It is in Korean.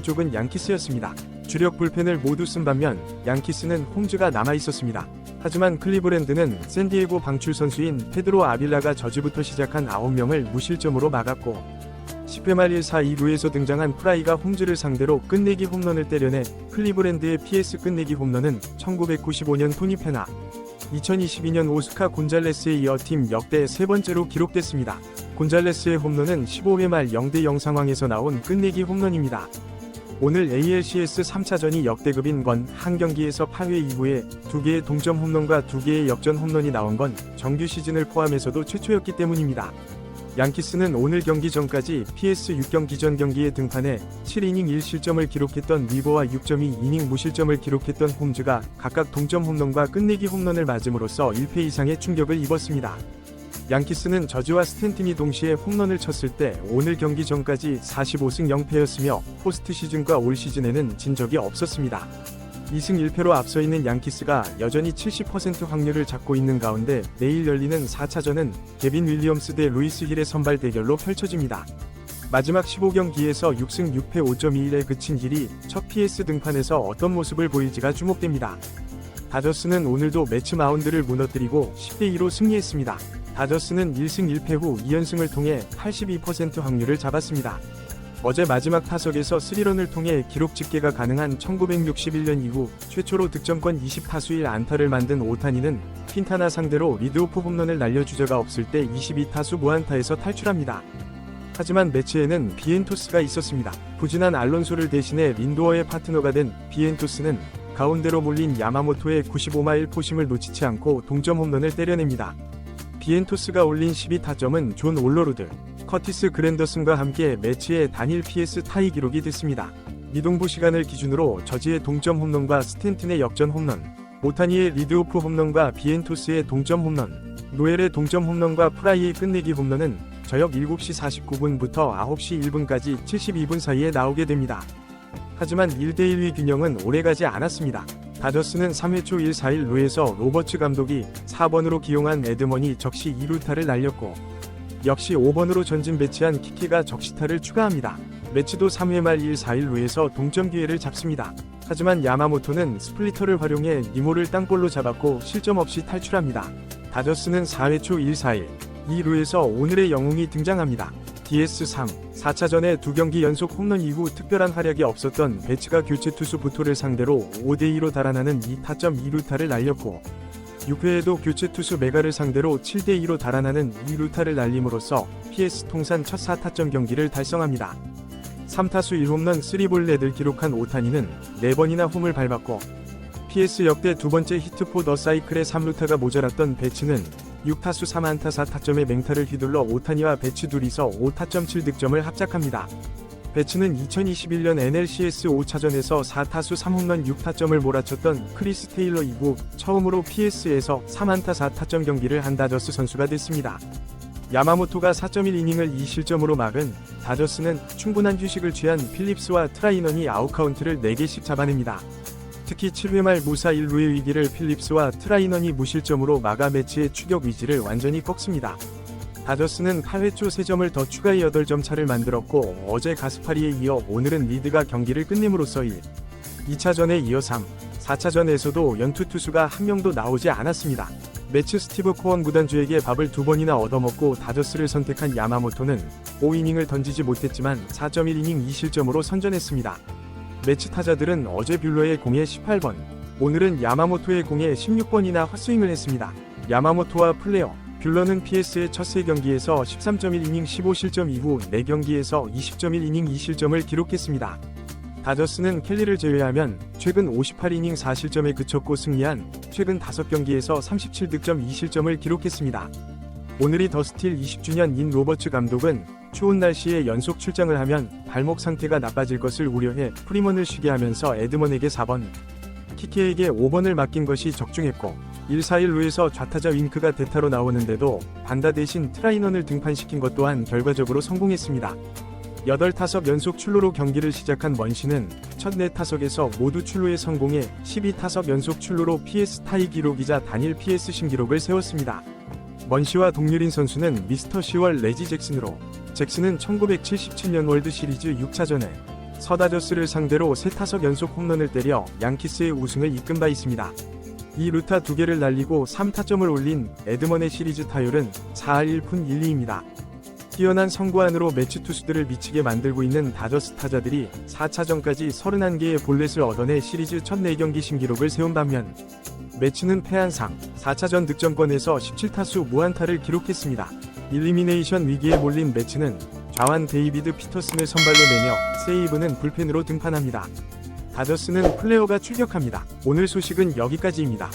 쪽은 양키스였습니다. 주력 불펜을 모두 쓴 반면 양키스는 홈즈가 남아있었습니다. 하지만 클리브랜드는 샌디에고 방출 선수인 페드로 아빌라가 저지부터 시작한 9명을 무실점으로 막았고 10회 말 1사 2루에서 등장한 프라이가 홈즈를 상대로 끝내기 홈런을 때려내 클리브랜드의 PS 끝내기 홈런은 1995년 토니 페나, 2022년 오스카 곤잘레스에 이어 팀 역대 세 번째로 기록됐습니다. 곤잘레스의 홈런은 15회 말 0대0 상황에서 나온 끝내기 홈런입니다. 오늘 ALCS 3차전이 역대급인 건 한 경기에서 8회 이후에 2개의 동점 홈런과 2개의 역전 홈런이 나온 건 정규 시즌을 포함해서도 최초였기 때문입니다. 양키스는 오늘 경기 전까지 PS 6경 기전 경기에 등판해 7이닝 1실점을 기록했던 리버와 6.2이닝 무실점을 기록했던 홈즈가 각각 동점 홈런과 끝내기 홈런을 맞음으로써 1패 이상의 충격을 입었습니다. 양키스는 저지와 스탠튼이 동시에 홈런을 쳤을 때 오늘 경기 전까지 45승 0패였으며 포스트 시즌과 올 시즌에는 진 적이 없었습니다. 2승 1패로 앞서 있는 양키스가 여전히 70% 확률을 잡고 있는 가운데 내일 열리는 4차전은 개빈 윌리엄스 대 루이스 힐의 선발 대결로 펼쳐집니다. 마지막 15경기에서 6승 6패 5.21에 그친 힐이 첫 PS 등판에서 어떤 모습을 보일지가 주목됩니다. 다저스는 오늘도 매치 마운드를 무너뜨리고 10대2로 승리했습니다. 다저스는 1승 1패 후 2연승을 통해 82% 확률을 잡았습니다. 어제 마지막 타석에서 3런을 통해 기록 집계가 가능한 1961년 이후 최초로 득점권 20타수 1안타를 만든 오타니는 퀸타나 상대로 리드오프 홈런을 날려 주저가 없을 때 22타수 무안타에서 탈출합니다. 하지만 매치에는 비엔토스가 있었습니다. 부진한 알론소를 대신해 린도어의 파트너가 된 비엔토스는 가운데로 몰린 야마모토의 95마일 포심을 놓치지 않고 동점 홈런을 때려냅니다. 비엔토스가 올린 12타점은 존 올러루드, 커티스 그랜더슨과 함께 매치의 단일 PS 타이 기록이 됐습니다. 미동부 시간을 기준으로 저지의 동점 홈런과 스탠튼의 역전 홈런, 오타니의 리드오프 홈런과 비엔토스의 동점 홈런, 노엘의 동점 홈런과 프라이의 끝내기 홈런은 저녁 7시 49분부터 9시 1분까지 72분 사이에 나오게 됩니다. 하지만 1대1위 균형은 오래가지 않았습니다. 다저스는 3회 초 1-4일 루에서 로버츠 감독이 4번으로 기용한 에드먼이 적시 2루타를 날렸고 역시 5번으로 전진 배치한 키키가 적시타를 추가합니다. 매치도 3회 말 1-4일 루에서 동점 기회를 잡습니다. 하지만 야마모토는 스플리터를 활용해 니모를 땅볼로 잡았고 실점 없이 탈출합니다. 다저스는 4회 초 1-4일 2루에서 오늘의 영웅이 등장합니다. DS3, 4차전에 2경기 연속 홈런 이후 특별한 활약이 없었던 배츠가 교체 투수 부토를 상대로 5대2로 달아나는 2타점 2루타를 날렸고 6회에도 교체 투수 메가를 상대로 7대2로 달아나는 2루타를 날림으로써 PS 통산 첫 4타점 경기를 달성합니다. 3타수 1홈런 3볼 넷을 기록한 오타니는 4번이나 홈을 밟았고 PS 역대 두 번째 히트포 더 사이클의 3루타가 모자랐던 배츠는 6타수 3안타 4타점의 맹타를 휘둘러 오타니와 배츠 둘이서 5타점 7득점을 합작합니다. 배츠는 2021년 NLCS 5차전에서 4타수 3홈런 6타점을 몰아쳤던 크리스 테일러 이후 처음으로 PS에서 3안타 4타점 경기를 한 다저스 선수가 됐습니다. 야마모토가 4.1이닝을 2실점으로 막은 다저스는 충분한 휴식을 취한 필립스와 트라이넌이 아웃카운트를 4개씩 잡아냅니다. 특히 7회 말 무사 1루의 위기를 필립스와 트라이넌이 무실점으로 막아 매치의 추격 위지를 완전히 꺾습니다. 다저스는 8회 초 3점을 더 추가해 8점 차를 만들었고 어제 가스파리에 이어 오늘은 리드가 경기를 끝냄으로써 2차전에 이어 3, 4차전에서도 연투 투수가 한 명도 나오지 않았습니다. 매치 스티브 코언 구단주에게 밥을 2번이나 얻어먹고 다저스를 선택한 야마모토는 5이닝을 던지지 못했지만 4.1이닝 2실점으로 선전했습니다. 매치 타자들은 어제 뷰러의 공에 18번, 오늘은 야마모토의 공에 16번이나 헛스윙을 했습니다. 야마모토와 플레어, 뷰러는 PS의 첫 3경기에서 13.1이닝 15실점 이후 4경기에서 20.1이닝 2실점을 기록했습니다. 다저스는 켈리를 제외하면 최근 58이닝 4실점에 그쳤고 승리한 최근 5경기에서 37득점 2실점을 기록했습니다. 오늘이 더스틸 20주년인 로버츠 감독은 추운 날씨에 연속 출장을 하면 발목 상태가 나빠질 것을 우려해 프리먼을 쉬게 하면서 에드먼에게 4번, 키케에게 5번을 맡긴 것이 적중했고 1-4-1루에서 좌타자 윙크가 대타로 나오는데도 반다 대신 트라이넌을 등판시킨 것 또한 결과적으로 성공했습니다. 8타석 연속 출루로 경기를 시작한 먼시는 첫 4타석에서 모두 출루에 성공해 12타석 연속 출루로 PS 타이 기록이자 단일 PS 신기록을 세웠습니다. 먼시와 동률인 선수는 미스터 10월 레지 잭슨으로 잭슨은 1977년 월드 시리즈 6차전에 서다저스를 상대로 3타석 연속 홈런을 때려 양키스의 우승을 이끈 바 있습니다. 2루타 2개를 날리고 3타점을 올린 에드먼의 시리즈 타율은 4할 1푼 1리입니다. 뛰어난 선구안으로 매치 투수들을 미치게 만들고 있는 다저스 타자들이 4차전까지 31개의 볼넷을 얻어내 시리즈 첫 4경기 신기록을 세운 반면 매치는 패한 상 4차전 득점권에서 17타수 무안타를 기록했습니다. 일리미네이션 위기에 몰린 매치는 좌완 데이비드 피터슨을 선발로 내며 세이브는 불펜으로 등판합니다. 다저스는 플레이오가 출격합니다. 오늘 소식은 여기까지입니다.